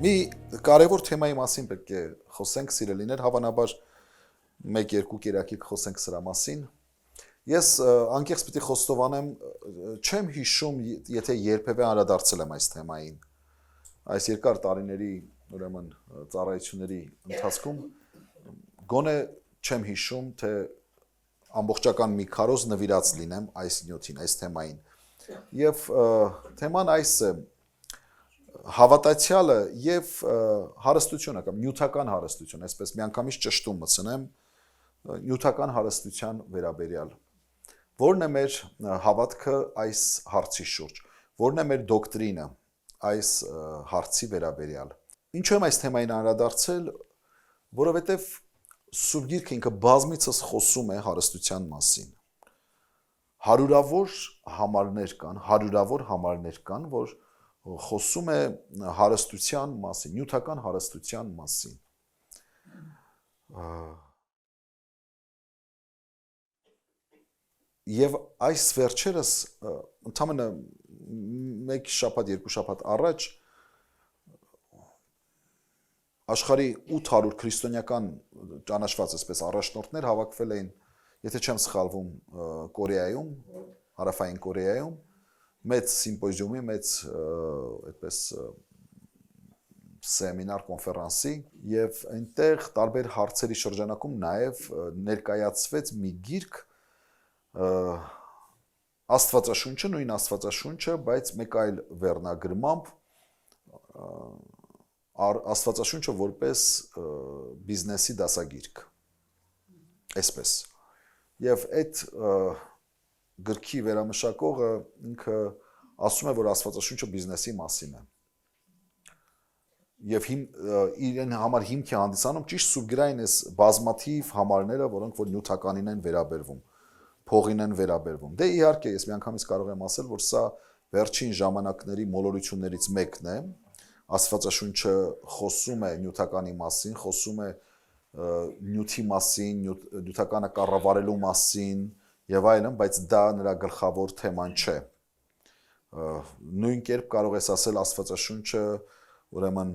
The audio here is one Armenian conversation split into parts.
Մի կարևոր թեմայի մասին պետք է խոսենք, սիրելիներ, հավանաբար 1-2 կերակի կխոսենք սրա մասին։ Ես անկեղծ պիտի խոստովանեմ, չեմ հիշում, եթե երբևէ անդրադարձել եմ այս թեմային։ Այս երկար տարիների, ուրեմն, ծառայությունների ընթացքում գոնե չեմ հիշում, թե ամբողջական մի քարոզ նվիրած լինեմ այս նյութին, այս թեմային։ Եվ թեման այս է. հավատացյալը եւ հարստությունը կամ նյութական հարստություն, այսպես միանգամից ճշտում մտցնեմ, նյութական հարստության վերաբերյալ։ Որն է մեր հավատքը այս հարցի շուրջ, որն է մեր դոկտրինը այս հարցի վերաբերյալ։ Ինչու եմ այս թեմային անդրադարձել, որովհետեւ Սուրբ Գիրքը ինքը բազմիցս խոսում է հարստության մասին։ Հարյուրավոր համարներ կան, որ խոսում է հարստության մասին, նյութական հարստության մասին։ Եվ այս վերջերս ընդամենը 1 շաբաթ, 2 շաբաթ առաջ աշխարհի 800 քրիստոնեական ճանաչված այսպես առաջնորդներ հավաքվել էին, եթե չեմ սխալվում, Կորեայում, Հարավային Կորեայում, մեծ սիմպոզիումի, մեծ այդպես սեմինար, կոնֆերանսի, եւ այնտեղ տարբեր հարցերի շրջանակում նաեւ ներկայացվեց մի գիրք Աստվածաշունչը, նույն Աստվածաշունչը, բայց մեկ այլ վերնագրմամբ Աստվածաշունչը որպես բիզնեսի դասագիրք, այսպես։ Եվ այդ գրքի վերամշակողը ինքը ասում է, որ Աստվածաշունչը բիզնեսի մասին է։ Եվ իրեն համար հիմք է հանդիսանում ճիշտ Սուրբգիրային այս բազմաթիվ համարները, որոնք որ նյութականին են վերաբերվում, փողին են վերաբերվում։ Դե իհարկե, ես միանգամից կարող եմ ասել, որ սա վերջին ժամանակների մոլորություններից մեկն է։ Աստվածաշունչը խոսում է նյութականի մասին, խոսում է նյութի մասին, նյութականը կառավարելու մասին եւ այլն, բայց դա նրա գլխավոր թեման չէ։ Նույն կերպ կարող ես ասել Աստվածաշունչը ուրեմն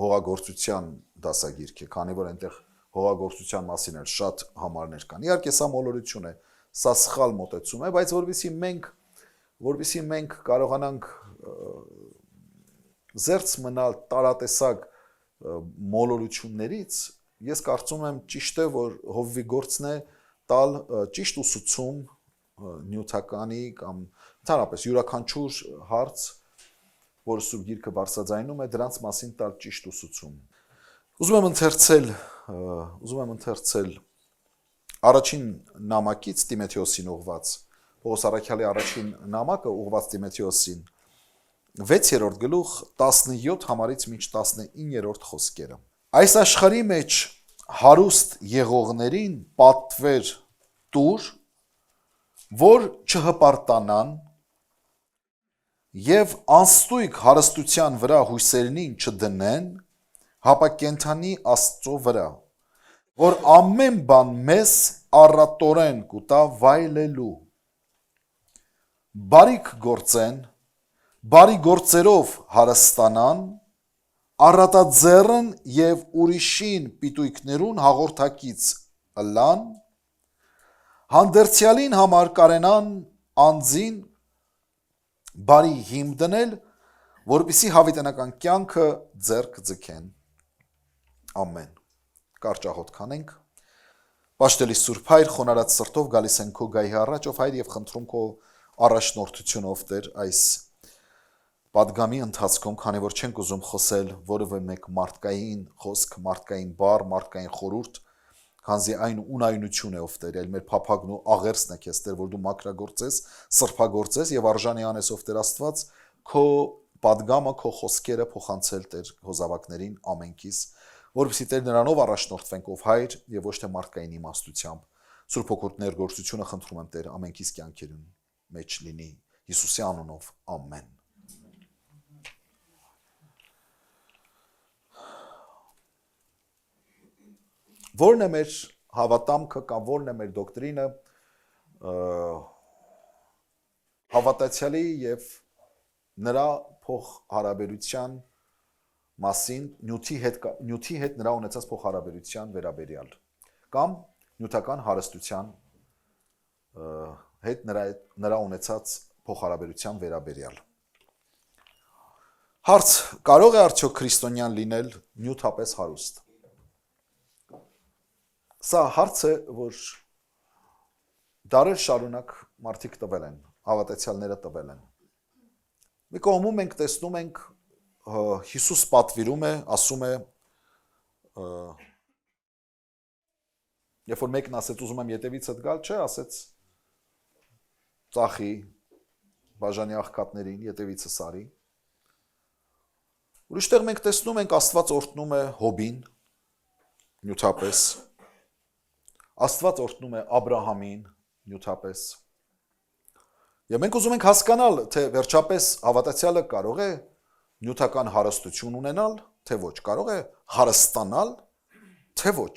հողագործության դասագիրք է, քանի որ այնտեղ հողագործության մասին էլ շատ համարներ կան։ Իհարկե սա մոլորություն է, սա սխալ մոտեցում է, բայց որովհետեւ մենք կարողանանք զերծ մնալ տարատեսակ մոլորություններից, ես կարծում եմ ճիշտ է, որ հովվի գործն է տալ ճիշտ ուսուցում նյութականի կամ ընդհանրապես յուրաքանչյուր հարց, որ Սուրբ Գիրքը բարձրաձայնում է, դրանց մասին տալ ճիշտ ուսուցում։ Ուզում եմ ընթերցել առաջին նամակից Տիմոթեոսին ուղված, Պողոս առաքյալի առաջին նամակը ուղված Տիմոթեոսին, 6-րդ գլուխ 17 համարից մինչ 19-րդ խոսքերը։ Այս աշխարհի մեջ հարուստ եղողներին պատվեր տուր, որ չհպարտանան եւ անստույգ հարստության վրա հույսերնին չդնեն, հապա կենթանի Աստծո վրա, որ ամեն բան մեզ առատորեն կուտա վայելելու։ Բարիք գործեն, բարի գործերով հարստանան, առատաձեռն եւ ուրիշին պիտույքներուն հաղորդակից ըլլան, հանդերձյալին համար կարենան անձին բարի հիմք դնել, որպեսզի հավիտենական կյանքը ձեռք ձգեն։ Ամեն։ Կարճ աղոթ կանենք։ Պաշտելի Սուրբ Հայր, խոնարհած սրտով գալիս ենք քո գահի առաջ, ով Հայր, եւ խնդրում քո առաջնորդությունով Տեր այս պատգամի ընթացքում, քանի որ չենք ուզում խոսել որևէ մեկ մարդկային խոսք, մարդկային բառ, մարդկային խորհուրդ, քանզի այն ունայնություն է ով Տեր, այլ մեր փափագն ու աղերսն է քեզ Տեր, որ դու մաքրագործես, սրբագործես եւ արժանի անես ով Տեր Աստված, քո պատգամը, քո խոսքերը փոխանցել Տեր քո զավակներին ամենքիս, որովհետեւ Տեր նրանով առաջնորդվենք ով Հայր եւ ոչ թե մարդկային իմաստությամբ։ Սուրբ Հոգուդ ներգործությունը խնդրում եմ Տեր ամենքիս կյանքերուն մեջ լինի Հիսուսի անունով, ամեն։ Որն է մեր հավատամքը կամ որն է մեր դոկտրինը հավատացյալի եւ նրա փոխհարաբերության մասին նյութի հետ նրա ունեցած փոխհարաբերության վերաբերյալ կամ նյութական հարստության հետ նրա ունեցած փոխհարաբերության վերաբերյալ։ Հարց. կարող է արդյոք քրիստոնյան լինել նյութապես հարուստ։ Սա հարց է, որ դարեր շարունակ մարդիկ տվել են, հավատացյալները տվել են։ Մի կողմում մենք տեսնում ենք Հիսուս պատվիրում է, ասում է, երբ որ մեկն ասեց ուզում եմ ետևիցդ գալ, չէ, ասեց ծախի բաժանի աղքատներին, ետևիցս արի։ Ուրիշտեղ մենք տեսնում ենք Աստված օրհնում է Հոբին, նյութապես, Աստված օրհնում է Աբրահամին, նյութապես։ Եվ մենք ուզում ենք հասկանալ, թե վերջապես հավատացյալը կարող է նյութական հարստություն ունենալ, թե ոչ, կարող է հարստանալ, թե ոչ։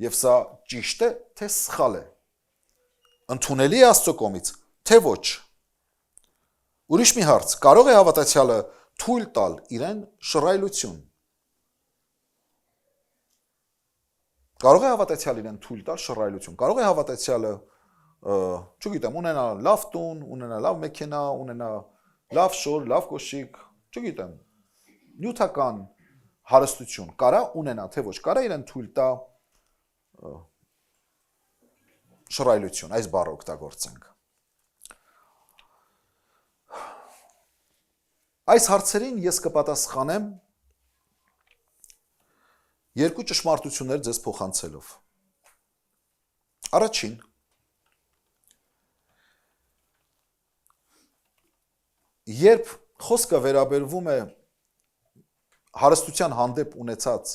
Եվ սա ճիշտ է, թե սխալ է։ Ընդունելի է Աստծո կողմից, թե ոչ։ Ուրիշ մի հարց, կարող է հավատացյալը թույլ տալ իրեն շռայլություն։ Կարող է հավատացյալը իրեն թույլ տալ շռայլություն։ Կարող է հավատացյալը, չգիտեմ, ունենալ լավ տուն, ունենալ լավ մեքենա, ունենալ լավ շոր, լավ կոշիկ, չգիտեմ, նյութական հարստություն կարա ունենա, թե ոչ, կարա իրեն թույլ տա շռայլություն, այս բառը օգտագործենք։ Այս հարցերին ես կպատասխանեմ երկու ճշմարտություններ ձեզ փոխանցելով։ Առաջին, երբ խոսքը վերաբերվում է հարստության հանդեպ ունեցած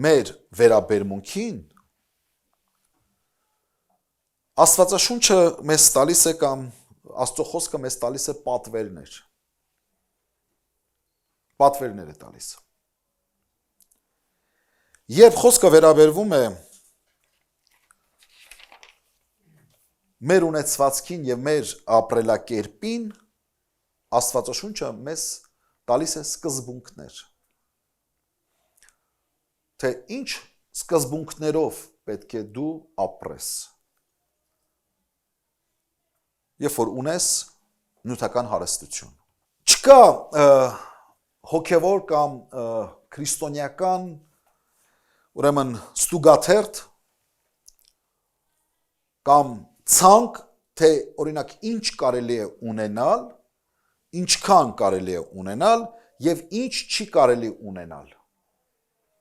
մեր վերաբերմունքին, Աստվածաշունչը մեզ տալիս է կամ Աստծո խոսքը մեզ տալիս է պատվերներ։ Պատվերներ է տալիս։ Երբ խոսքը վերաբերվում է մեր ունեցվածքին եւ մեր ապրելակերպին, Աստվածաշունչը մեզ տալիս է սկզբունքներ։ Թե ինչ սկզբունքներով պետք է դու ապրես։ Երբ որ ունես նյութական հարստություն։ Չկա հոգևոր կամ քրիստոնեական, ուրեմն ստուգաթերթ կամ ցանկ, թե օրինակ ինչ կարելի է ունենալ, ինչքան կարելի է ունենալ եւ ինչ չի կարելի ունենալ։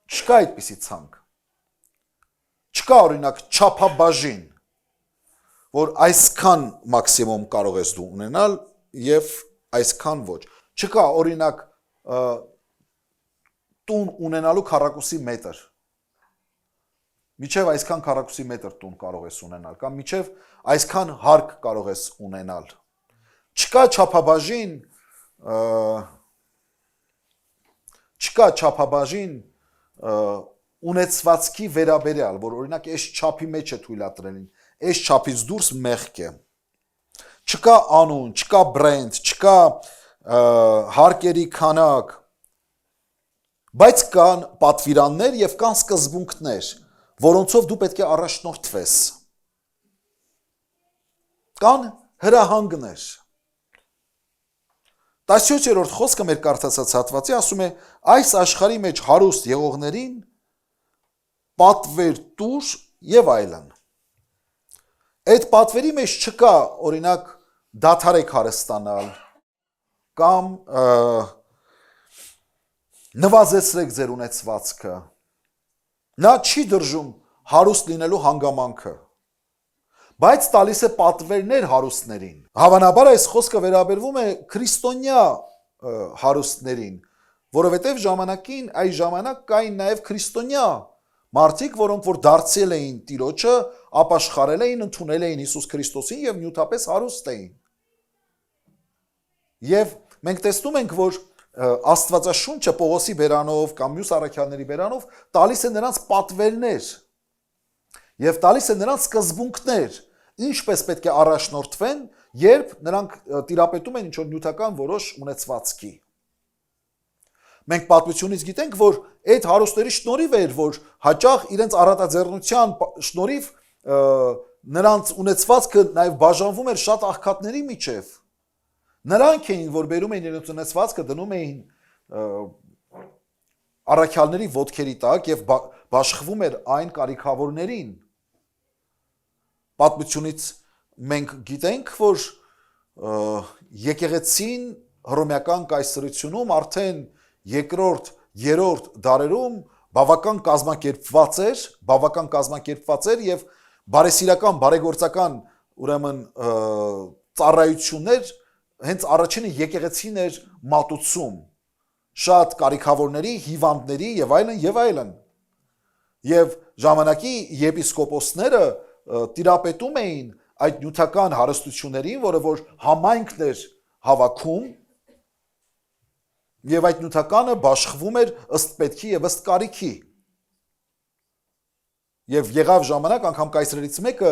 Չկա այդպիսի ցանկ։ Չկա օրինակ չափաբաժին, որ այսքան մաքսիմում կարող ես դու ունենալ եւ այսքան ոչ։ Չկա օրինակ տուն ունենալու քառակուսի մետր։ Միջև այսքան քառակուսի մետր տուն կարող ես ունենալ կամ միջև այսքան հարկ կարող ես ունենալ։ Չկա չափաբաժին ունեցվածքի վերաբերյալ, որ օրինակ այս չափի մեջ է թույլատրելին, այս չափից դուրս մեղք է։ Չկա անուն, չկա բրենդ, չկա հարկերի քանակ, բայց կան պատվիրաններ եւ կան սկզբունքներ, որոնցով դու պետք է առաջնորդվես։ Կան հրահանգներ։ 17-րդ խոսքը մեր կարդացած հատվածի ասում է. այս աշխարհի մեջ հարուստ եղողներին պատվեր տուր եւ այլն։ Այդ պատվերի մեջ չկա օրինակ դադարեք հարստանալ կամ նվազեցրեք ձեր ունեցվածքը։ Նա չի դրժում հարուստ լինելու հանգամանքը, բայց տալիս է պատվերներ հարուստներին։ Հավանաբար այս խոսքը վերաբերվում է քրիստոնյա հարուստներին, որովհետև ժամանակին այս ժամանակ կային նաև քրիստոնյա մարդիկ, որոնք որ դարձել էին Տիրոջը, ապաշխարել էին, ընդունել էին Հիսուս Քրիստոսին եւ նյութապես հարուստ էին։ Եվ մենք տեսնում ենք, որ Աստվածաշունչը Պողոսի բերանով կամ մյուս առաքյալների բերանով տալիս է նրանց պատվերներ եւ տալիս է նրանց սկզբունքներ, ինչպես պետք է առաջնորդվեն, երբ նրանք տիրապետում են ինչ-որ նյութական որոշ ունեցվածքի։ Մենք պատմությունից գիտենք, որ այդ հարուստների շնորհիվ էր, որ հաճախ իրենց առատաձեռնության շնորհիվ նրանց ունեցվածքը նաև բաժանվում էր շատ աղքատների միջև։ Նրանք էին, որ բերում էին իրենց ունեցվածքը, դնում էին առաքյալների ոտքերի տակ եւ բաշխվում էր այն կարիքավորներին։ Պատմությունից մենք գիտենք, որ եկեղեցին հռոմեական կայսրությունում արդեն երկրորդ, երրորդ դարերում բավական կազմակերպված էր եւ բարեսիրական, բարեգործական ուրեմն ծառայություններ հենց առաջինը եկեղեցին էր մատուցում շատ կարիքավորների, հիվանդների եւ այլն եւ այլն։ Եվ ժամանակի եպիսկոպոսները տիրապետում էին այդ նյութական հարստություններին, որը որ համայնքն էր հավաքում եւ այդ նյութականը բաշխվում էր ըստ պետքի եւ ըստ կարիքի։ Եվ եղավ ժամանակ անգամ կայսրերից մեկը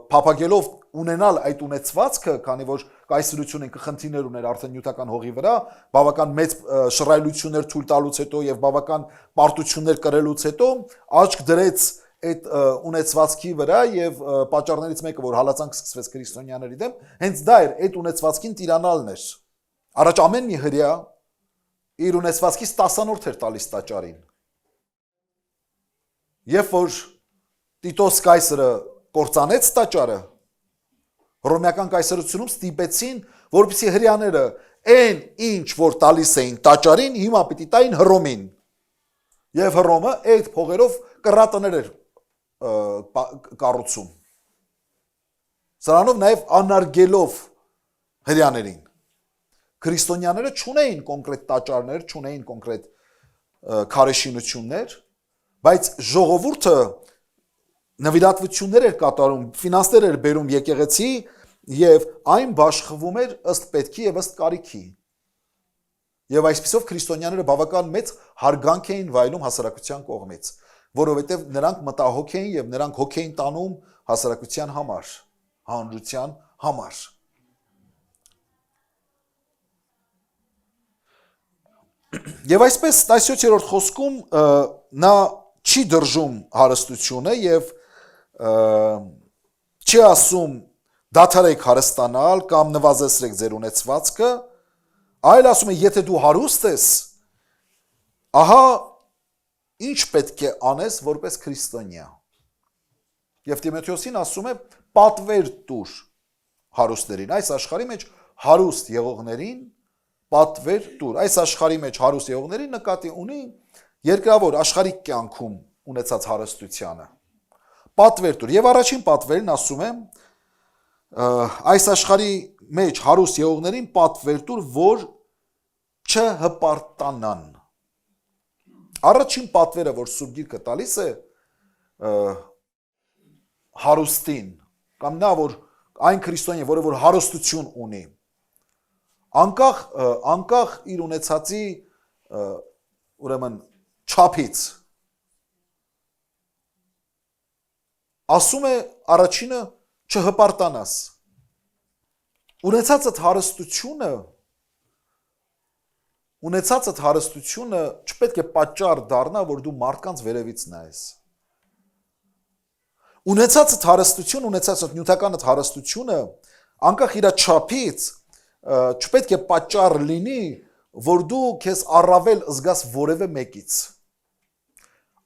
փափագելով ունենալ այդ ունեցվածքը, քանի որ կայսրությունը կխնդիրներ ուներ արդեն նյութական հողի վրա, բավական մեծ շռայլություններ թույլ տալուց հետո եւ բավական պարտություններ կրելուց հետո աչք դրեց այդ ունեցվածքի վրա եւ պատճառներից մեկը, որ հալածանք սկսվեց քրիստոնյաների դեմ, հենց դա էր այդ ունեցվածքին տիրանալն էր։ Առաջ ամեն մի հրյա իր ունեցվածքից 10-րդ էր տալիս տաճարին։ Երբ որ Տիտոս կայսրը կործանեց տաճարը, հռոմեական կայսրությունում ստիպեցին, որպեսզի հրյաները այն ինչ որ տալիս էին տաճարին, հիմա պիտի տային Հռոմին։ Եվ Հռոմը այդ փողերով կռատներ էր կառուցում։ Սրանով նաև անարգելով հրյաներին։ Քրիստոնյաները չունեին կոնկրետ տաճարներ, չունեին կոնկրետ քարեշինություններ, բայց ժողովուրդը նվիրատվություններ էր կատարում, ֆինանսներ էր բերում եկեղեցի եւ այն բաշխվում էր ըստ պետքի եւ ըստ կարիքի։ Եվ այսպիսով քրիստոնյաները բավական մեծ հարգանք էին վայելում հասարակության կողմից, որովհետեւ նրանք մտահոգ էին եւ նրանք հոգ էին տանում հասարակության համար, հանրության համար։ Եվ այսպես 17-րդ խոսքում նա չի դրժում հարստությունը եւ չի ասում դադարեք հարստանալ կամ նվազեցրեք ձեր ունեցվածքը, այլ ասում է եթե դու հարուստ ես, ահա ինչ պետք է անես որպես քրիստոնյա։ Եվ Տիմոթեոսին ասում է պատվեր տուր հարուստներին, այս աշխարհի մեջ հարուստ եղողներին պատվեր տուր։ Այս աշխարհի մեջ հարուստ եղողներին նկատի ունի երկրավոր աշխարհիկ կյանքում ունեցած հարստությանը։ Պատվեր տուր։ Եվ առաջին պատվերն ասում է այս աշխարհի մեջ հարուստ եղողներին պատվեր տուր, որ չհպարտանան։ Առաջին պատվերը, որ Սուրբ Գիրքը տալիս է հարուստին, կամ նա որ այն քրիստոնյա, որը որ հարստություն ունի, անկախ իր ունեցածի ուրեմն չափից, ասում է առաջինը չհպարտանաս։ Ունեցածդ հարստությունը չպետք է պատճառ դառնա, որ դու մարդկանց վերևից նայես։ Ունեցածդ հարստություն, ունեցածդ նյութականդ հարստությունը, անկախ իր չափից, չպետք է պատճառ լինի, որ դու քեզ առավել զգաս որևէ մեկից։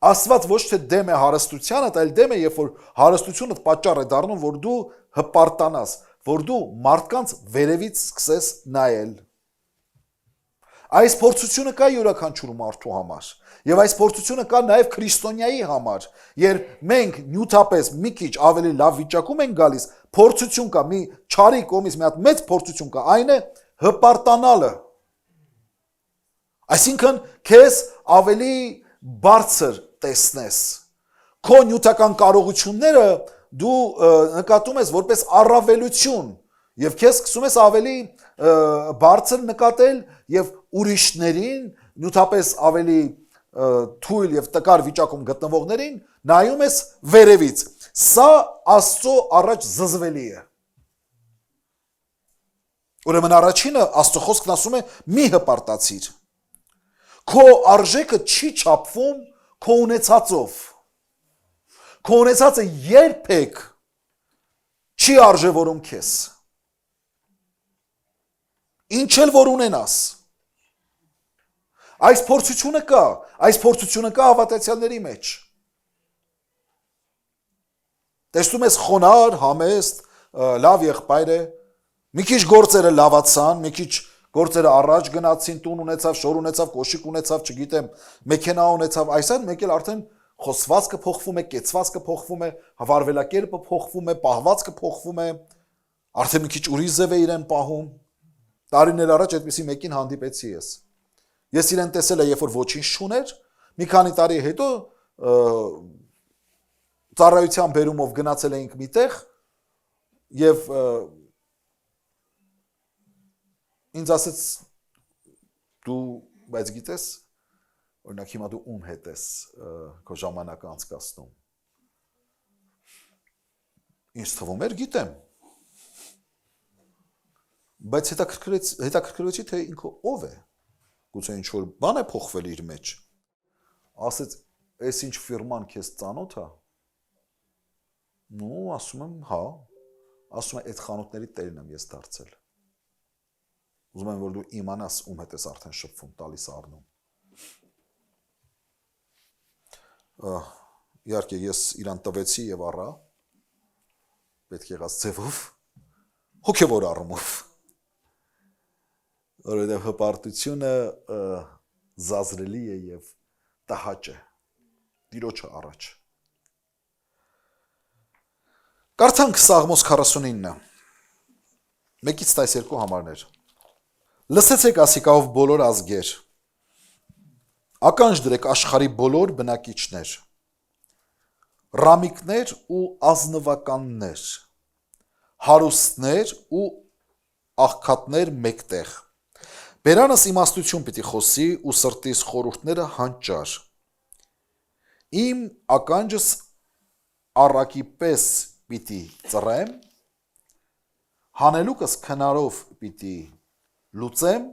Աստված ոչ թե դեմ է հարստությանդ, այլ դեմ է, երբ որ հարստությունդ պատճառ է դառնում, որ դու հպարտանաս, որ դու մարդկանց վերևից սկսես նայել։ Այս փորձությունը կա յուրաքանչյուր մարդու համար, եւ այս փորձությունը կա նաեւ քրիստոնյայի համար, երբ մենք նյութապես մի քիչ ավելի լավ վիճակում ենք գալիս, փորձություն կա, մի չարի կողմից մի հատ մեծ փորձություն կա, այն է հպարտանալը։ Այսինքն քեզ ավելի բարձր տեսնես, քո նյութական կարողությունները դու նկատում ես որպես առավելություն եւ քեզ սկսում ես ավելի բարձր նկատել եւ ուրիշներին նյութապես ավելի թույլ եւ տկար վիճակում գտնվողներին նայում ես վերևից։ Սա Աստծո առաջ զզվելի է։ Ուրեմն առաջինը Աստծո խոսքն ասում է մի հպարտացիր։ Քո արժեքը չի չափվում քո ունեցածով։ Քո ունեցածը երբեք չի արժևորում քեզ։ Ինչ էլ որ ունենաս։ Այս փորձությունը կա հավատացյալների մեջ։ Տեսնում ես խոնար, համեստ, լավ եղբայր է, մի քիչ գործերը լավացան, մի քիչ գործերը առաջ գնացին, տուն ունեցավ, շոր ունեցավ, կոշիկ ունեցավ, չգիտեմ, մեքենա ունեցավ, այսօր մեկ էլ արդեն խոսվածքը փոխվում է, կեցվածքը փոխվում է, վարվելակերպը փոխվում է, պահվածքը փոխվում է, արդեն մի քիչ ուրիշ ձև է իրեն պահում։ Տարիներ առաջ այդպիսի մեկին հանդիպեցի ես։ Ես իրեն տեսել եմ, երբ որ ոչինչ չուներ, մի քանի տարի հետո ծառայության բերումով գնացել էինք միտեղ եւ ինձ ասեց դու բայց գիտես օրինակ հիմա դու ում հետ ես քո ժամանակը անցկացնում ինձ թվում էր գիտեմ բայց հետաքրքրեցի թե ինքը ով է գուցե ինչ որ բան է փոխվել իր մեջ ասեց այս ինչ ֆիրման քեզ ծանոթ է նո ասում եմ հա ասում եմ այդ խանութների տերն եմ ես դարձել ուզում եմ որ դու իմանաս ում հետ ես արդեն շփվում տալիս առնում իհարկե ես իրան տվեցի եւ առա պետք եղած ձևով հոգեվոր առումով որովհետեւ հպարտությունը զազրելի է եւ տհաճ է Տիրոջը առաջ Կարդանք Սաղմոս 49 մեկից 12 համարներ Լսեցեք ասիկայով բոլոր ազգեր Ականջ դրեք աշխարհի բոլոր բնակիչներ Ռամիկներ ու ազնվականներ հարուստներ ու աղքատներ մեկտեղ Բերանս իմաստություն պիտի խոսի ու սրտիս խորհուրդները հանճար Իմ ականջս առակի պես պիտի ծռեմ հանելուկս քնարով պիտի լուծեմ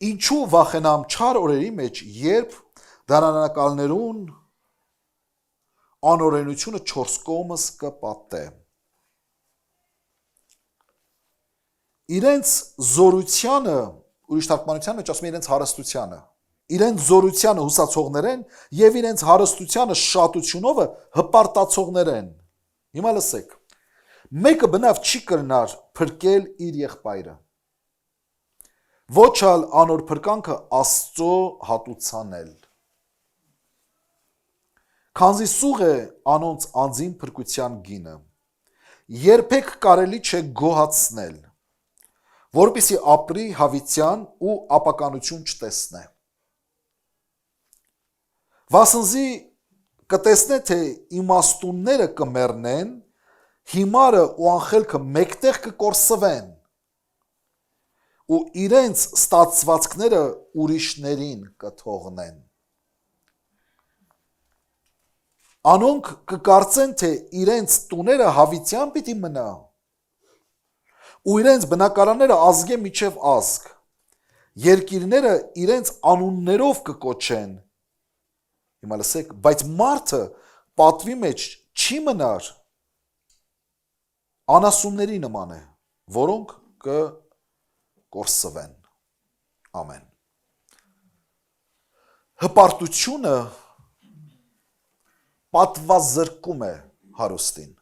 ինչու վախենամ չար օրերի մեջ երբ դարանակալներուն անօրենությունը 4 կողմս կպատե Իրենց զորությանը ուրիշ թարգմանության մեջ ասում է իրենց հարստությանը իրենց զորությանը հուսացողներ են եւ իրենց հարստությանը շատությունովը հպարտացողներ են Հիմա լսեք մեկը բնավ չի կրնար փրկել իր եղբայրը Ոչ ալ անոր փրկանքը Աստծո հատուցանել Քանզի սուղ է անոնց անձին փրկության գինը Երբեք կարելի չէ գոհացնել որպեսզի ապրի հավիտյան ու ապականություն չտեսնե Վասնզի կտեսնե թե իմաստունները կմեռնեն հիմարը ու անխելքը մեկտեղ կկորսվեն ու իրենց ստացվածքները ուրիշներին կթողնեն Անոնք կկարծեն թե իրենց տուները հավիտյան պիտի մնա ու իրենց բնակարանները ազգե միջև ազգ երկիրները իրենց անուններով կկոչեն Հիմա լսեք բայց մարդը պատվի մեջ չի մնար անասունների նման է որոնք կկորսվեն ամեն Հպարտությունը պատվազրկում է հարուստին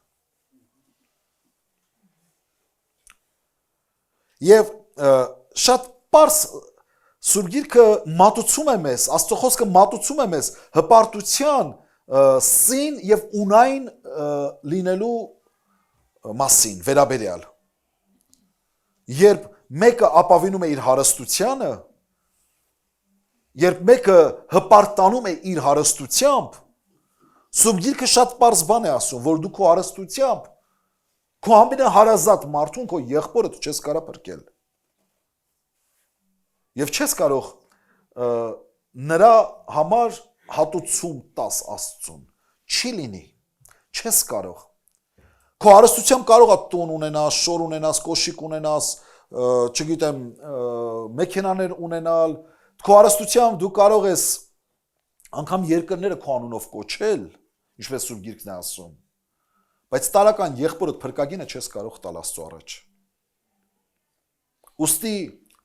Եվ շատ պարզ Սուրբ Գիրքը մատուցում է մեզ, Աստծո խոսքը մատուցում է մեզ հպարտության սին եւ ունայն լինելու մասին վերաբերյալ Երբ մեկը ապավինում է իր հարստությանը Երբ մեկը հպարտանում է իր հարստությամբ Սուրբ Գիրքը շատ պարզ բան է ասում որ դու քո հարստությամբ Քո ամենահարազատ մարդուն քո եղբորը դու չես կարող փրկել Եվ չես կարող նրա համար հատուցում տաս Աստծուն չի լինի չես կարող Քո հարստությամբ կարող ես տուն ունենաս, շոր ունենաս, կոշիկ ունենաս, չգիտեմ, մեքենաներ ունենալ, Քո հարստությամբ դու կարող ես անգամ երկրները քո անունով կոչել, ինչպես Սուրբ Գիրքն է ասում, բայց տարական եղբորդ փրկագինը չես կարող տալ Աստծո առաջ։ Ուստի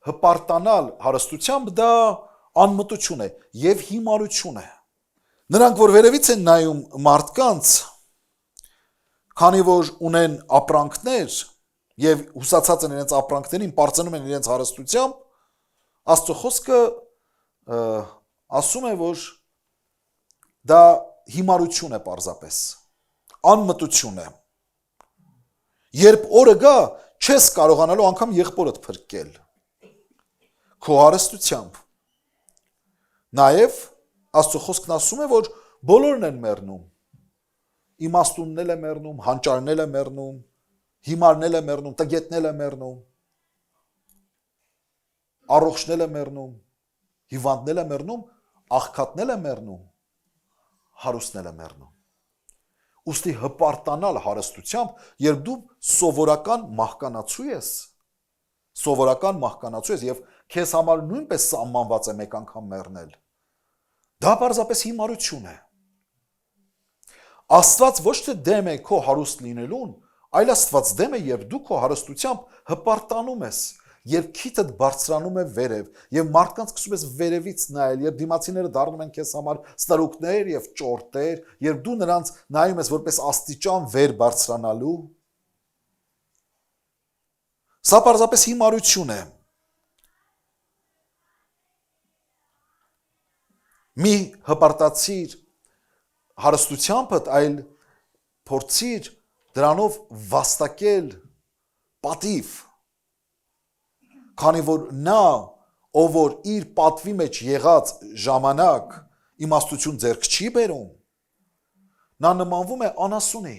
հպարտանալ հարստությամբ դա անմտություն է եւ հիմարություն է։ Նրանք, որ վերևից են նայում մարդկանց, քանի որ ունեն ապրանքներ եւ հուսացած են իրենց ապրանքներին, բարձրանում են իրենց հարստությամբ, Աստծո խոսքը ասում է, որ դա հիմարություն է պարզապես, անմտություն է։ Երբ օրը գա, չես կարողանալու անգամ եղբորդ փրկել քո հարստությամբ։ Նաև Աստծո խոսքն ասում է, որ բոլորն են մեռնում։ Իմաստունն էլ է մեռնում, հանճարն էլ է մեռնում, հիմարն էլ է մեռնում, տգետն էլ է մեռնում, առողջն էլ է մեռնում, հիվանդն էլ է մեռնում, աղքատն էլ է մեռնում, հարուստն էլ է մեռնում։ Ուստի հպարտանալ հարստությամբ, երբ դու սովորական մահկանացու ես եւ քեզ համար նույնպես սահմանված է մեկ անգամ մեռնել, դա պարզապես հիմարություն է։ Աստված ոչ թե դեմ է քո հարուստ լինելուն, այլ Աստված դեմ է, երբ դու քո հարստությամբ հպարտանում ես, երբ քիթդ բարձրանում է վերև, եւ մարդկանց սկսում ես վերևից նայել, երբ դիմացիները դառնում են քեզ համար ստրուկներ եւ ճորտեր, երբ դու նրանց նայում ես որպես աստիճան վեր բարձրանալու, սա պարզապես հիմարություն է։ Մի հպարտացիր հարստությամբդ, այլ փորձիր դրանով վաստակել պատիվ, քանի որ նա, ով որ իր պատվի մեջ եղած ժամանակ իմաստություն ձեռք չի բերում, նա նմանվում է անասունի,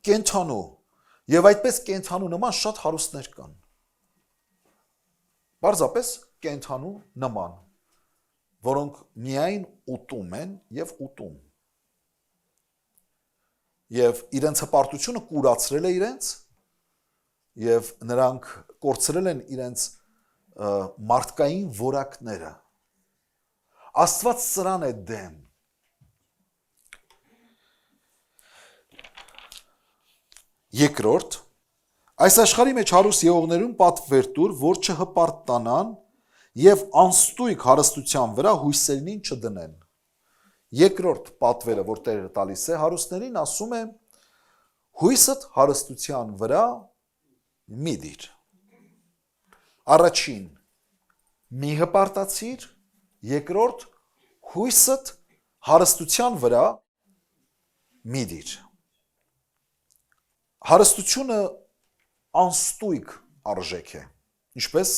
կենդանու, եւ այդպես կենդանու նման շատ հարուստներ կան։ Պարզապես կենդանու նման, որոնք միայն ուտում են եւ ուտում։ Եվ իրենց հպարտությունը կուրացրել է իրենց, եւ նրանք կորցրել են իրենց մարդկային որակները։ Աստված սրան է դեմ։ Երկրորդ, այս աշխարհի մեջ հարուստ եղողներուն պատվեր տուր, որ չհպարտանան եւ անստույգ հարստության վրա հույսերին չդնեն։ Երկրորդ պատվերը, որ Տերը տալիս է հարուստներին, ասում է. հույսդ հարստության վրա մի դիր։ Առաջին, մի հպարտացիր, երկրորդ, հույսդ հարստության վրա մի դիր։ Հարստությունը անստույգ արժեք է, ինչպես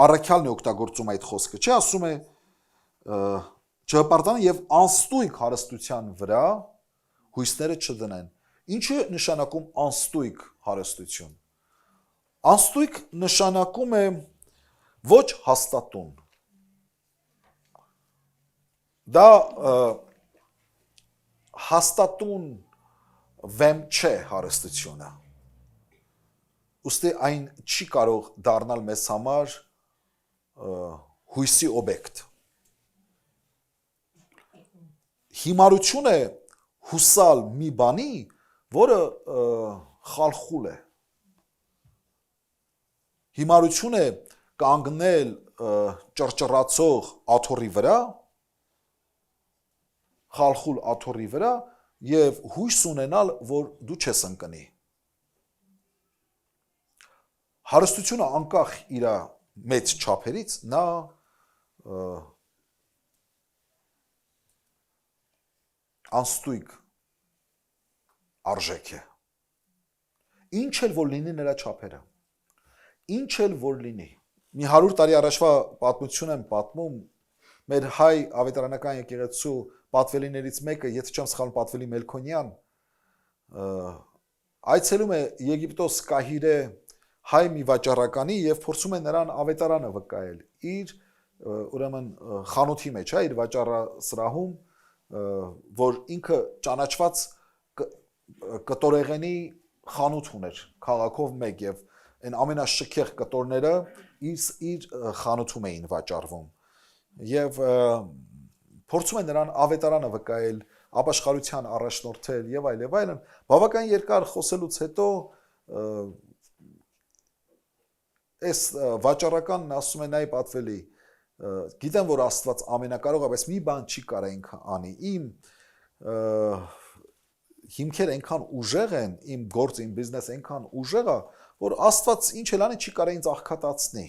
առաքյալն է օգտագործում այդ խոսքը, չէ, ասում է չհպարտան եւ անստույգ հարստության վրա հույսները չդնեն։ Ինչ է նշանակում անստույգ հարստություն։ Անստույգ նշանակում է ոչ հաստատուն։ Դա հաստատուն վեմ չէ հարստությունը։ Ուստի այն չի կարող դառնալ մեզ համար հույսի օբյեկտ։ Հիմարություն է հուսալ մի բանի, որը խալխուլ է։ Հիմարություն է կանգնել ճռճռացող աթոռի վրա, խալխուլ աթոռի վրա եւ հույս ունենալ, որ դու չես ընկնի։ Հարստությունը անկախ իր մեծ չափերից նա անստույգ արժեք է։ Ինչ էլ որ լինի նրա չափերը, ինչ էլ որ լինի։ Մի 100 տարի առաջվա պատմություն եմ պատմում, մեր հայ ավետարանական եկեղեցու պատվելիներից մեկը, եթե չեմ սխալվում, պատվելի Մելքոնյան, այցելում է Եգիպտոս Կահիրե հայ մի վաճառականի եւ փորձում է նրան ավետարանը վկայել իր ուրեմն խանութի մեջ, իր վաճառասրահում, որ ինքը ճանաչված կտորեղենի խանութ ուներ քաղաքով մեկ եւ այն ամենաշքեղ կտորները իր խանութում էին վաճառվում եւ փորձում են նրան ավետարանը վկայել, ապաշխարության առաջնորդել եւ այլն, բավական երկար խոսելուց հետո այս վաճառականն ասում է նայ պատվելի, գիտեմ որ Աստված ամենակարող է, բայց մի բան չի կարող ինքը անի, իմ հիմքերը այնքան ուժեղ են, իմ գործը, իմ բիզնեսը այնքան ուժեղ է, որ Աստված ինչ էլ անի չի կարող ինձ աղքատացնի։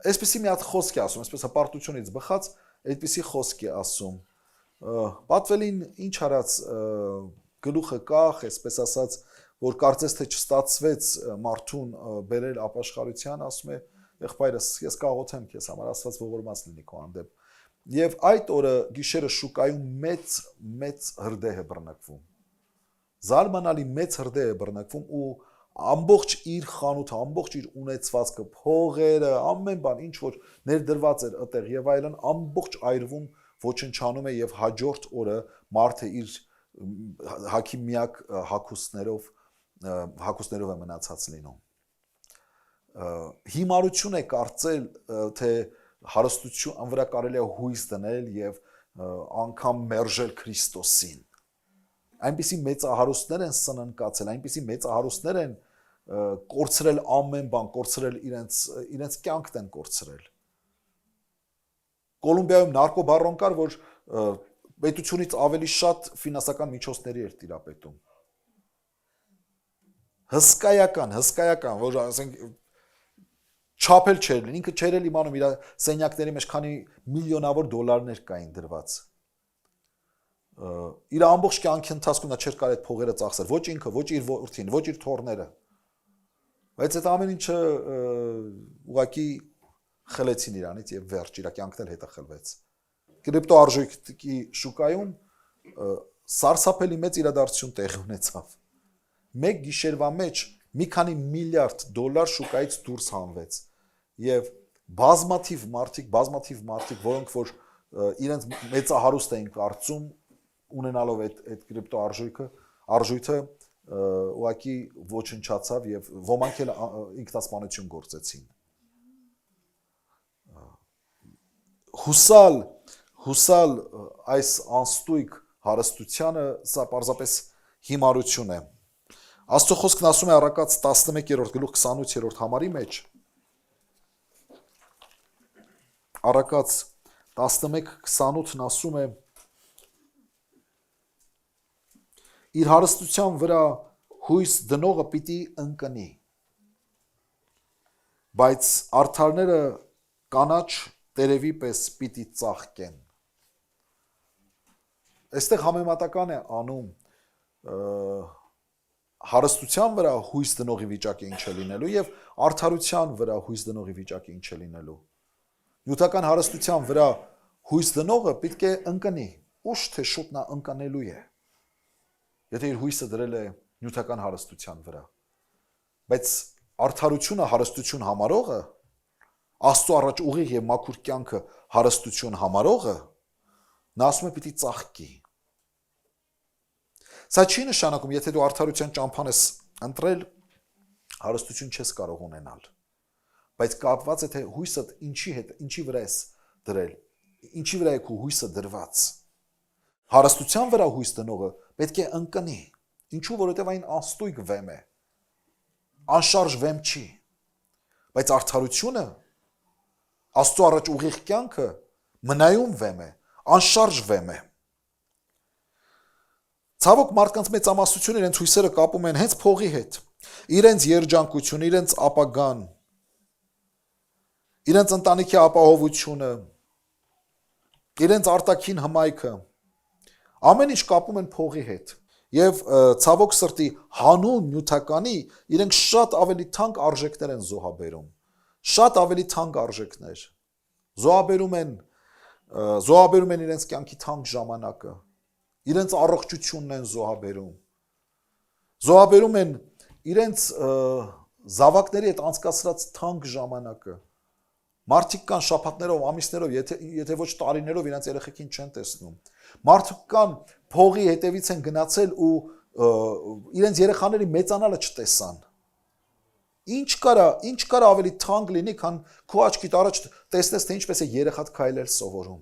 Այսպեսի մի հատ խոսք է ասում, այսպես հպարտությունից բխած, այդպեսի խոսք է ասում։ Պատվելին ինչ արած գլուխը կախ, այսպես ասած, որ կարծես թե չստացվեց մարդուն բերել ապաշխարության, ասում է, եղբայրս, ես կաղոթեմ քեզ համար, Աստված ողորմած լինի քո հանդեպ։ Եվ այդ օրը գիշերը շուկայում մեծ հրդեհ է բռնկվում։ Զարմանալի մեծ հրդեհ է բռնկվում ու ամբողջ իր խանութը, ամբողջ իր ունեցվածքը, փողերը, ամեն բան, ինչ որ ներդրված էր այդտեղ եւ այլն, ամբողջ այրվում ոչնչանում է եւ հաջորդ օրը մարդը իր հակի միակ հակոստներով է մնացած լինում։ Հիմարություն է կարծել, թե հարստություն վրա կարելի է հույս դնել եւ անգամ մերժել Քրիստոսին։ Այնպիսի մեծահարուստներ են սննկացել, այնպիսի մեծահարուստներ են կորցրել ամեն բան, կորցրել իրենց կյանքն են կորցրել։ Կոլումբիայում նարկոբարոն կար, որ պետությունից ավելի շատ ֆինանսական միջոցների էր տիրապետում։ Հսկայական, որ ասենք չափել չէր լինի, ինքը չէր իմանում իր սենյակների մեջ քանի միլիոնավոր դոլարներ կային դրված։ Իր ամբողջ կյանքի ընթացքում նա չէր կարող այդ փողերը ծախսել, ոչ ինքը, ոչ իր որդին, ոչ իր թոռները։ Բայց այդ ամեն ինչը ուղղակի խլեցին իրանից եւ վերջ, իր կյանքն էլ հետը խլվեց։ Կրիպտո արժույթի շուկայում սարսափելի մեծ իրադարձություն տեղի ունեցավ։ Մեկ գիշերվա մեջ մի քանի միլիարդ դոլար շուկայից դուրս հանվեց եւ բազմաթիվ մարդիկ, որոնք որ իրենց մեծահարուստ էին կարծում ունենալով այդ կրիպտո արժույթը ուղղակի ոչնչացավ եւ ոմանք էլ ինքնասպանություն գործեցին։ Հուսալ այս անստույգ հարստությանը սա պարզապես հիմարություն է։ Աստծո խոսքն ասում է Առակաց 11-րդ գլուխ 28-րդ համարի մեջ, Առակաց 11:28-ն ասում է. իր հարստության վրա հույս դնողը պիտի ընկնի, բայց արդարները կանաչ տերևի պես պիտի ծաղկեն։ Այստեղ համեմատական է անում հարստության վրա հույս դնողի վիճակը ինչ է լինելու եւ արդարության վրա հույս դնողի վիճակը ինչ է լինելու։ Նյութական հարստության վրա հույս դնողը պետք է ընկնի, ուշ թե շուտ նա ընկնելու է։ Եթե իր հույսը դրել է նյութական հարստության վրա։ Բայց արդարությունը հարստություն համարողը, Աստծո առաջ ուղիղ եւ մաքուր կյանքը հարստություն համարողը, նա ասում է պիտի ծաղկի։ Սա չի նշանակում, եթե դու արդարության ճամփան ես ընտրել, հարստություն չես կարող ունենալ։ Բայց կապված է թե հույսդ ինչի վրա ես դրել, ինչի վրա է քո հույսը դրված։ Հարստության վրա հույս դնողը պետք է ընկնի։ Ինչու, որովհետև այն անստույգ վեմ է։ Անշարժ վեմ չի։ Բայց արդարությունը, Աստծո առաջ ուղիղ կյանքը մնայուն վեմ է, անշարժ վեմ է։ Ցավոք մարդկանց մեծամասնությունը իրենց հույսերը կապում են հենց փողի հետ, իրենց երջանկությունը, իրենց ապագան, իրենց ընտանիքի ապահովությունը, իրենց արտաքին հմայքը, ամեն ինչ կապում են փողի հետ։ Եվ ցավոք սրտի հանուն նյութականի իրենք շատ ավելի թանկ արժեքներ են զոհաբերում, շատ ավելի թանկ արժեքներ զոհաբերում են իրենց կյանքի թանկ ժամանակը, իրենց առողջությունն են զոհաբերում են իրենց զավակների հետ անցկացրած թանկ ժամանակը։ Մարդիկ կան շաբաթներով, ամիսներով, եթե ոչ տարիներով իրենց երեխեքին չեն տեսնում։ Մարդիկ կան փողի հետևից են գնացել ու իրենց երեխաների մեծանալը չտեսան։ Ինչ կարա ավելի թանկ լինի, քան քո աչքիդ առաջ տեսնես, թե ինչպես է երեխադ քայլել սովորում։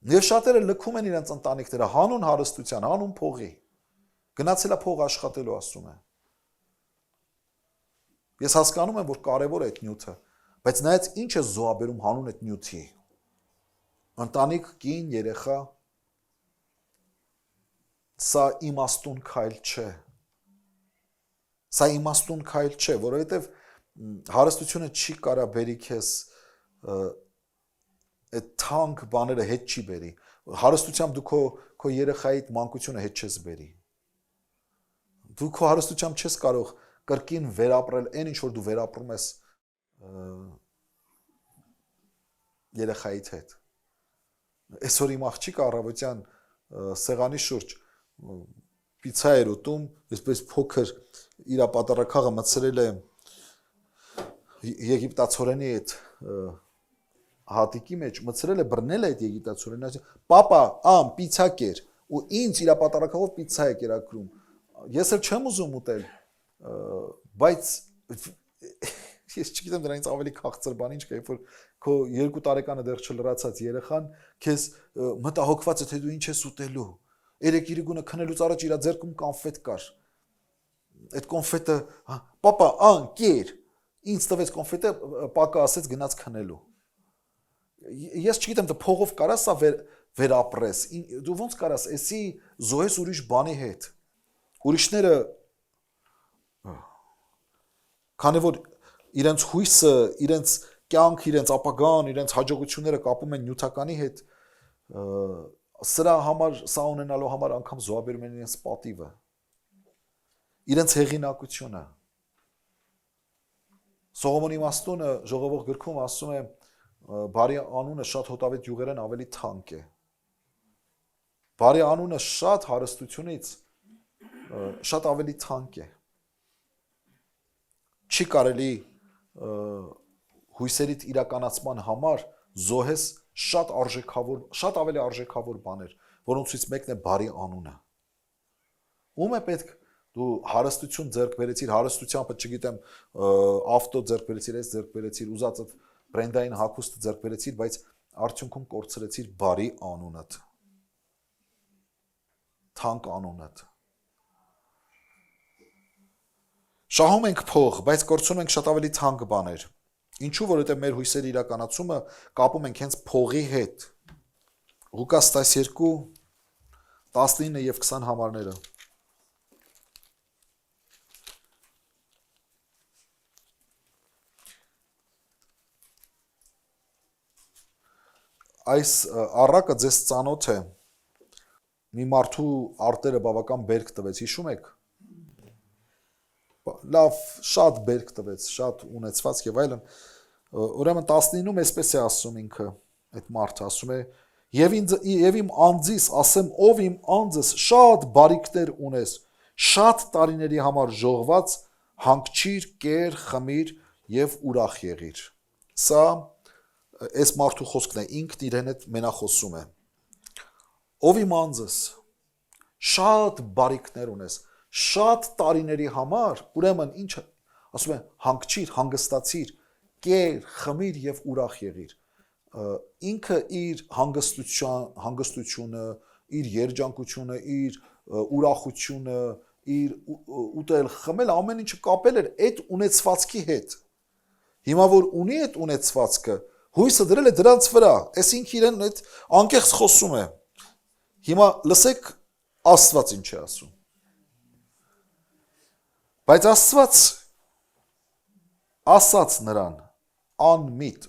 Եվ շատերը լքում են իրենց ընտանիքները հանուն հարստության, հանուն փողի։ Գնացել է փող աշխատելու, ասում է։ Ես հասկանում եմ, որ կարևոր է այդ նյութը, բայց նայած ինչ է զոհաբերում հանուն այդ նյութի։ Ընտանիք, կին, երեխա, սա իմաստուն քայլ չէ։ Սա իմաստուն քայլ չէ, որովհետև հարստությունը չի կարա բերի քեզ այդ թանկ բաները հետ չի բերի։ Հարստությամբ դու քո երեխայիդ մանկությունը հետ չես բերի։ Դու քո հարստությամբ չես կարող կրկին վերապրել այն ինչ որ դու վերապրում ես երեխայիդ հետ։ Այսօր իմ աղջիկը առավոտյան սեղանի շուրջ պիցա էր ուտում, այսպես փոքր իր պատառաքաղը մտցրել է եգիպտացորենի այդ հատիկի մեջ, մտցրել է բռնել է այդ եգիպտացորենը, պապա, պիցա կեր, ու ինձ իր պատառաքաղով պիցա է կերակրում։ Ես էլ չեմ ուզում ուտել, բայց ես չգիտեմ դրանից ավելի քաղցր բան ինչ կա, երբ որ քո 2 տարեկանը դեռ չլրացած երեխան քեզ մտահոգված է, թե դու ինչ ես ուտելու։ Երեք իրիկունը քնելուց առաջ իր ձեռքում կոնֆետ կար։ Այդ կոնֆետը, պապա, կեր, ինձ տվեց կոնֆետը, պակը ասեց գնաց քնելու։ Ես չգիտեմ, դու փողով կարաս սա վերապրես, դու ոնց կարաս էսի զոհես ուրիշ բանի հետ։ Ուրիշները, քանի որ իրենց հույսը, իրենց կյանք, իրենց ապագան, իրենց հաջողությունները կապում են նյութականի հետ, սրա համար, սա ունենալու համար անգամ զոհաբերում են իրենց պատիվը, իրենց հեղինակությունը։ Սողոմոնի իմաստունը ժողովող գրքում ասում է, բարի անունը շատ հոտավետ յուղերեն ավելի թանկ է։ Բարի անունը շատ հարստությունից շատ ավելի թանկ է։ Չի կարելի հույսերիդ իրականացման համար զոհես շատ ավելի արժեքավոր բաներ, որոնցից մեկն է բարի անունը։ Ում է պետք դու հարստություն ձեռք բերեցիր, հարստությամբ, չգիտեմ, ավտո ձեռք բերեցիր, այս ձեռք բերեցիր, ուզածդ բրենդային հագուստ ձեռք բերեցիր, բայց արդյունքում կորցրեցիր բարի անունդ, թանկ անունդ։ Շահում ենք փող, բայց կորցնում ենք շատ ավելի թանկ բաներ։ Ինչու, որովհետև մեր հույսերի իրականացումը կապում ենք հենց փողի հետ։ Ղուկաս 12, 19 և 20 համարները։ Այս առակը ձեզ ծանոթ է, մի մարդու արտերը բավական բերք տվեց, հիշում եք, լավ, շատ բերք տվեց, շատ ունեցված և այլն, ուրեմն 19-ում այսպես է ասում ինքը, այդ մարդը ասում է, և իմ անձիս, ասեմ, ով իմ անձս շատ բարիքներ ունես, շատ տարիների համար ժողված, հանգչիր, կեր, խմիր և ուրախ եղիր։ Սա այս մարդու խոսքն է, ինքն իրեն հետ մենախոսում է։ Ով իմ անձս, շատ բարիքներ ունես, շատ տարիների համար, ուրեմն ինչ ասում է, հանգչիր, հանգստացիր, կեր, խմիր և ուրախ եղիր։ Ինքը իր հանգստությունը, իր երջանկությունը, իր ուրախությունը, իր ուտել, խմել, ամեն ինչը կապել էր այդ ունեցվածքի հետ։ Հիմա որ ունի այդ ունեցվածքը, հույսը դրել է դրանց վրա, այս ինքը իրեն այդ անկեղծ խոսում է։ Հիմա լսեք Աստված ինչ է ասում։ Բայց Աստված ասաց նրան անմիտ.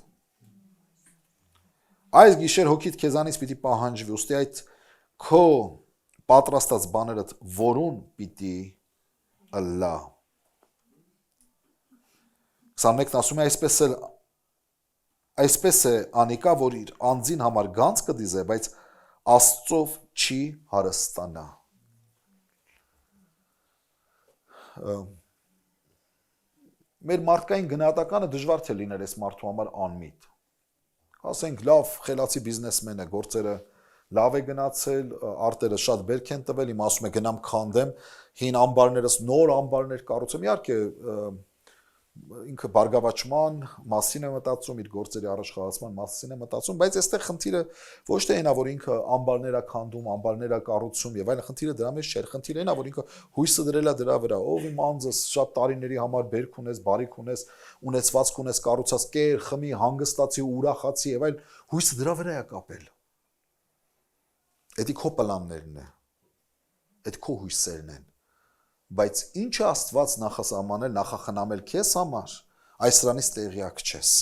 այս գիշեր հոգիդ քեզանից պիտի պահանջվի, ուստի այդ քո պատրաստած բաներդ որուն պիտի ըլլա։ 21-ն ասում է, այսպես է անիկա, որ իր անձին համար գանձ կդիզե, բայց Աստծով չի հարստանա։ Մեր մարդկային գնահատականը դժվար թե լիներ այս մարդու համար անմիտ։ Ասենք լավ, խելացի բիզնեսմեն է, գործերը լավ է գնացել, արտերը շատ բերք են տվել, իմ ասում է գնամ քանդեմ, հին ամբարներս նոր ամբարներ կառուցեմ, իհարկե ինքը բարգավաճման մասին է մտածում, իր գործերի առաջխաղացման մասին է մտածում, բայց այստեղ խնդիրը ոչ թե այնա, որ ինքը ամբարներ է քանդում, ամբարներ է կառուցում եւ այլն, խնդիրը դրա մեջ չէ, խնդիրը այնա, որ ինքը հույսը դրել է դրա վրա, ով իմ անձս շատ տարիների համար բերք ունես, բարիք ունես, ունեցվածք ունես, կառուցած կեր, խմի, հանգստացի, ուրախացի եւ այլ, հույսը դրա վրա է կապել։ Դա քո պլաններն է, այդ քո հույսերն են, բայց ինչը Աստված նախասահմանել, նախախնամել քեզ համար, այս սրանից տեղյակ չես։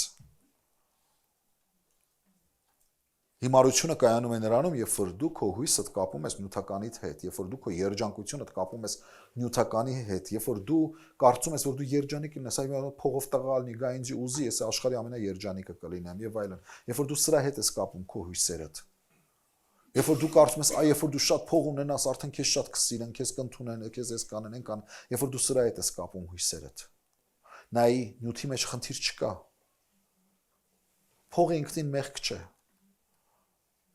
Հիմարությունը կայանում է նրանում, երբ որ դու քո հույսդ կապում ես նյութականիդ հետ, երբ որ դու քո երջանկությունդ կապում ես նյութականի հետ, երբ որ դու կարծում ես, որ դու երջանիկ լինես, այո, փողով տղալնի, գա ինձ ուզի, ես աշխարհի ամենաերջանիկը կլինեմ եւ այլն, երբ որ դու սրա հետ ես կապում քո հույսերդ։ Երբ որ դու կարծում ես, այ երբ որ դու շատ փող ունենաս, արդեն քեզ շատ կսիրեն, քեզ կընդունեն, քեզ էս կանեն, երբ որ դու սրա հետ ես կապում հույսերդ։ Նայի նյութի մեջ խնդիր չկա։ Փողը ինքնին մեղք չէ։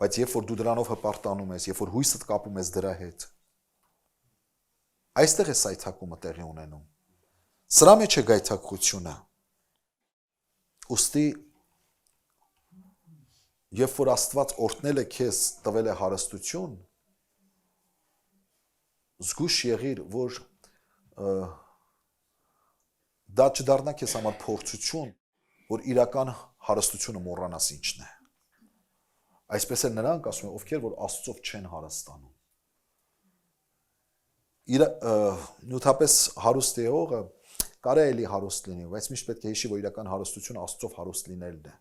Բայց երբ որ դու դրանով հպարտանում ես, երբ որ հույսդ կապում ես դրա հետ, այստեղ է սայթակումը տեղի ունենում։ Սրա մեջ է գայթակղությունը։ Ուստի երբ որ Աստված օրհնել է քեզ, տվել է հարստություն, զգուշ եղիր, որ դա չդառնա քեզ համար փորձություն, որ իրական հարստությունը մոռանաս ինչն է։ Այսպես էլ նրանք ասում են, ովքեր որ Աստծով չեն հարստանում։ Նյութապես հարուստ եղողը կարելի է հարուստ լինի, բայց միշտ պետք է հիշի, որ իրական հարստությունը Աստծով հարուստ լինելն է։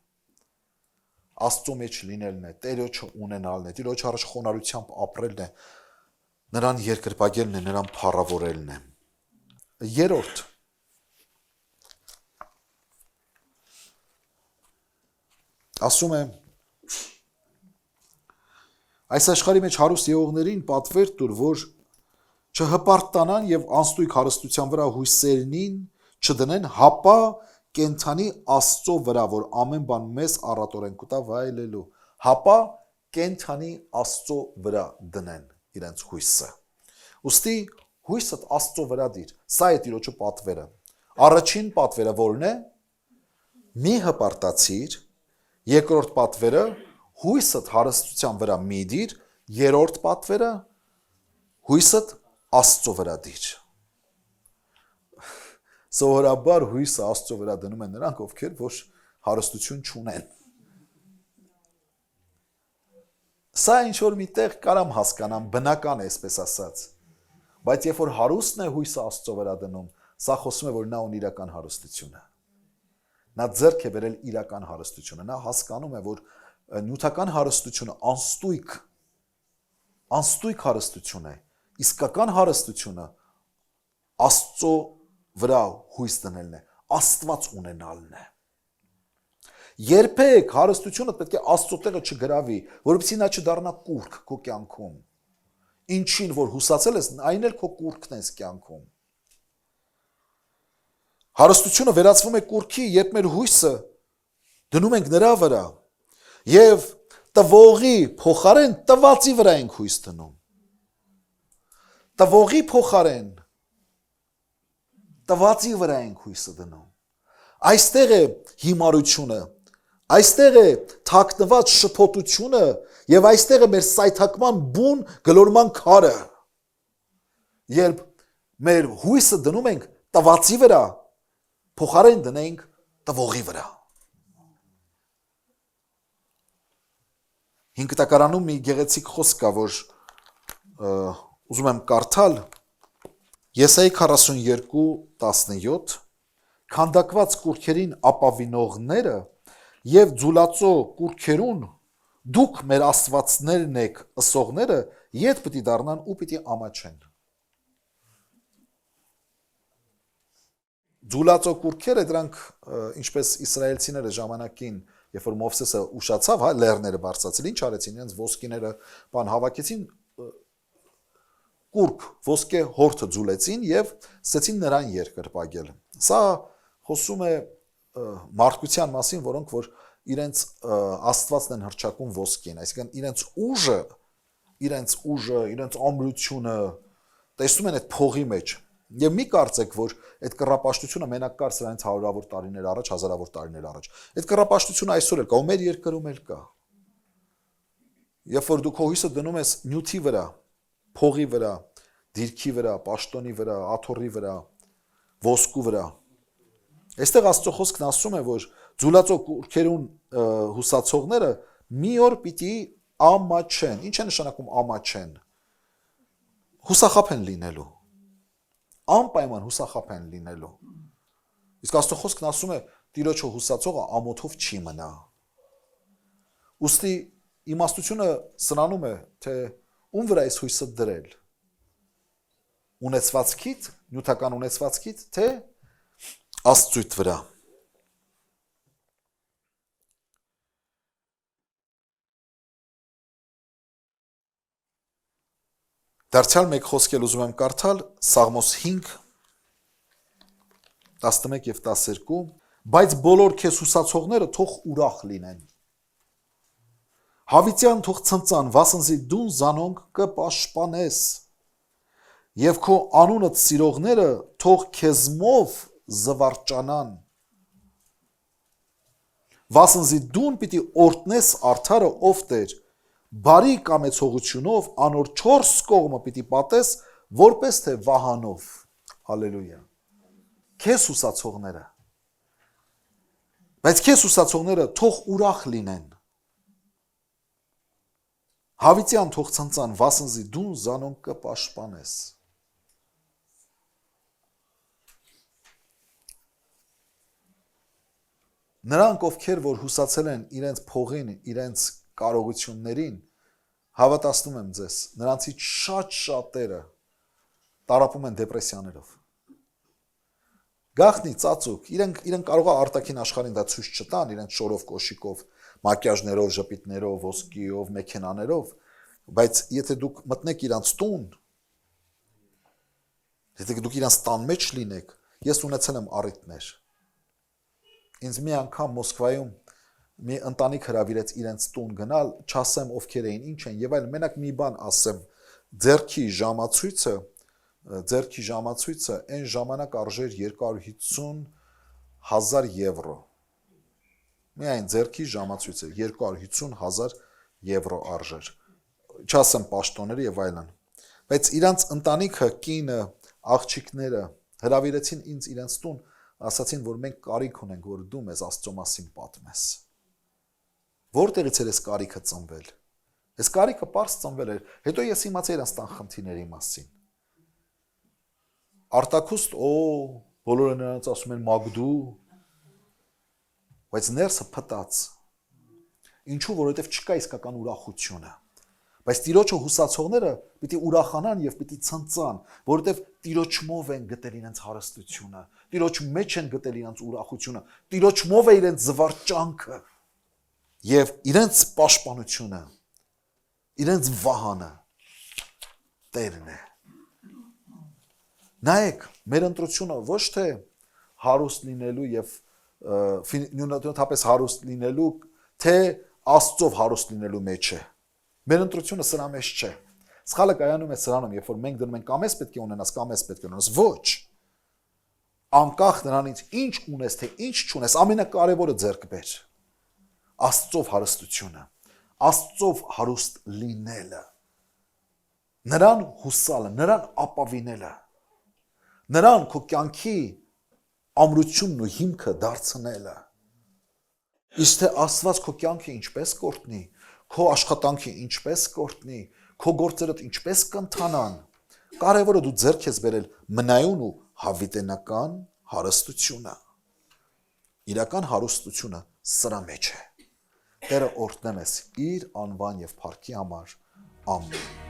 Աստծո մեջ լինելն է, Տերոջը ունենալն է, Տիրոջ առաջ խոնարհությամբ ապրելն է, նրան երկրպագելն է, նրան փառավորելն է։ Երրորդ ասում է այս աշխարհի մեջ հարուստ եղողներին պատվեր տուր, որ չհպարտանան եւ անստույգ հարստության վրա հույսերնին չդնեն, հապա կենթանի Աստծո վրա, որ ամեն բան մեզ առատորեն կտա վայելելու, հապա կենթանի Աստծո վրա դնեն իրենց հույսը։ Ուստի հույսդ Աստծո վրա դիր, սա է Տիրոջը պատվերը։ Առաջին պատվերը որն է։ Մի հպարտացիր, երկրորդ պատվերը հույսդ հարստության վրա մի դիր, երրորդ պատվերը հույսդ Աստծո վրա դիր։ Սովորաբար հույսը Աստծո վրա դնում են նրանք, ովքեր որ հարստություն չունեն։ Սա ինչ որ միտեղ կարամ հասկանամ, բնական է, այսպես ասած, բայց երբ որ հարուստն է հույսը Աստծո վրա դնում, սա խոսում է, որ նա ունի իրական հարստությունը։ Նա ձեռք է բերել իրական հարստությունը, նա հասկանում է, որ նյութական հարստությունը անստույգ հարստություն է, իսկական հարստությունը Աստծո վրա հույս դնելն է, Աստված ունենալն է։ Երբեք հարստությունը պետք է Աստծո տեղը չգրավի, որովհետեւ նա չդառնա կուրք քո կյանքում։ Ինչին որ հուսացել ես, այն էլ քո կուրքն է կյանքում։ Հարստությունը վերածվում է կուրքի, երբ մեր հույսը դնում ենք նրա վրա, եւ տվողի փոխարեն տվածի վրա ենք հույս դնում։ Տվողի փոխարեն տվածի վրա ենք հույսը դնում։ Այստեղ է հիմարությունը, այստեղ է թաքնված շփոթությունը եւ այստեղ է մեր սայթակման բուն գլորման քարը։ Երբ մեր հույսը դնում ենք տվածի վրա, փոխարեն դնենք տվողի վրա։ Հինգտակարանում մի գեղեցիկ խոսք կա, որ ուզում եմ կարդալ, Եսայի 42:17 քանդակված կուրքերին ապավինողները եւ ձուլածո կուրքերուն դուք մեր աստվածներն եք ըսողները ետ պիտի դառնան ու պիտի ամաչեն։ Ձուլածո կուրքերը դրանք ինչպես իսրայելցիները ժամանակին, երբ որ Մովսեսը ուշացավ, հա, լեռները բարձրացրին, ինչ արեցին, իրենց ոսկիները բան հավաքեցին, կուրք, ոսկե հորթը ձուլեցին եւ սկսեցին նրան երկրպագել։ Սա խոսում է մարդկության մասին, որոնք որ իրենց աստվածն են հռչակում ոսկին, այսինքն իրենց ուժը իրենց ուժը, իրենց ամրությունը տեսնում են այդ փողի մեջ։ Եվ մի կարծեք, որ այդ կռապաշտությունը մենակ կար սրանից հարյուրավոր տարիներ առաջ, հազարավոր տարիներ առաջ։ Այդ կռապաշտությունը այսօր էլ կա, ու մեր երկրում էլ կա։ Երբ որ դու քո հույսը դնում ես նյութի վրա, փողի վրա, դիրքի վրա, պաշտոնի վրա, աթոռի վրա, ոսկու վրա, այստեղ Աստծո խոսքն ասում է, որ ձուլածո կուրքերուն հուսացողները մի օր պիտի ամաչեն։ Ինչ է նշանակում ամաչեն։ Հուսախաբ են լինելու։ Անպայման հուսախաբ են լինելու։ Իսկ Աստծո խոսքն ասում է, Տիրոջը հուսացողը ամոթով չի մնա։ Ուստի իմաստությունը սրանում է, թե ում վրա ես հույսը դրել։ Ունեցվածքիդ, նյութական ունեցվածքիդ, թե Աստծույթ վրա։ Դարձյալ մեկ խոսք էլ ուզում եմ կարդալ, Սաղմոս 5, 11 և 12, բայց բոլոր քեզ հուսացողները թող ուրախ լինեն։ Հավիտյան թող ցնծան, վասնզի դու զանոնք կպաշտպանես, և քո անունդ սիրողները թող քեզմով զվարճանան։ Վասնզի դուն պիտի օրհնես արդարը, ով Տեր, բարի կամեցողությունով անոր 4 կողմը պիտի պատես, որպես թե վահանով։ Հալելույա։ Քեզ հուսացողները։ Բայց քեզ հուսացողները թող ուրախ լինեն։ Հավիտյան թող ցնծան, վասնզի դու զանոնք կպաշտպանես։ Նրանք, ովքեր որ հուսացել են իրենց փողին, իրենց կարողություններին, հավատացնում եմ ձեզ, նրանցից շատ-շատերը տառապում են դեպրեսիաներով։ Գաղտնի, ծածուկ, իրենք կարող է արտաքին աշխարհին դա ցույց չտան, իրենց շորով, կոշիկով, մակիաժներով, ժպիտներով, ոսկիով, մեքենաներով, բայց եթե դուք մտնեք իրանց տուն, եթե դուք իրանց տան մեջ լինեք, ես ունեցել եմ առիթներ։ Ինձ մի անգամ Մոսկվայում մի ընտանիք հրավիրեց իրենց տուն գնալ, չասեմ ովքեր էին, ինչ են, եւ այլ, մենակ մի բան ասեմ, ձերքի ժամացույցը այն ժամանակ արժեր 250,000 եվրո։ Միայն ձերքի ժամացույցը 250,000 եվրո արժեր։ Չասեմ պաշտոնները եւ այլն։ Բայց իրանց ընտանիքը, կինը, աղջիկները հրավիրեցին ինձ իրենց տուն, ասացին, որ մենք կարիք ունենք, որ դու մեզ Աստծո մասին պատմես։ Որտեղից էր այս կարիքը ծնվել։ Այս կարիքը պարզ ծնվել էր, հետո ես իմացա իրանց տան խնդիրների մասին։ Արտաքուստ, բոլորը նրանց ասում են մագդու, բայց ներսը փտած։ Ինչու, որովհետև չկա իսկական ուրախությունը։ Բայց Տիրոջը հուսացողները պիտի ուրախանան եւ պիտի ցնծան, որովհետև Տիրոջմով են գտել իրենց հարստությունը, Տիրոջ մեջ են գտել իրենց ուրախությունը, Տիրոջմով է իրենց զվարճանքը եւ իրենց պաշտպանությունը, իրենց վահանը Տերն է։ Նայեք, մեր ընտրությունը ոչ թե հարուստ լինելու եւ նույնատես հարուստ լինելու, թե Աստծով հարուստ լինելու մեջ է։ Մեր ընտրությունը սրա մեջ չէ։ Սխալը կայանում է սրանում, երբ որ մենք դնում ենք կամ էս պետք է ունենաս, կամ էս պետք է ունենաս, ոչ։ Անկախ նրանից ինչ ունես, թե ինչ չունես, ամենակարևորը ձեռք բեր։ Աստծով հարստությունը, Աստծով հարուստ լինելը, նրան հուսալը, նրան ապավինելը, նրան քո կյանքի ամրությունն ու հիմքը դարձնելը։ Իսկ թե Աստված քո կյանքը ինչպես կորտնի, քո աշխատանքը ինչպես կորտնի, քո գործերդ ինչպես կընթանան, կարևորը դու ձեռք ես բերել մնայուն ու հավիտենական հարստությունը։ Իրական հարստությունը սրա մեջ է։ Տերը օրհնե մեզ իր անվան եւ փառքի համար։ Ամեն։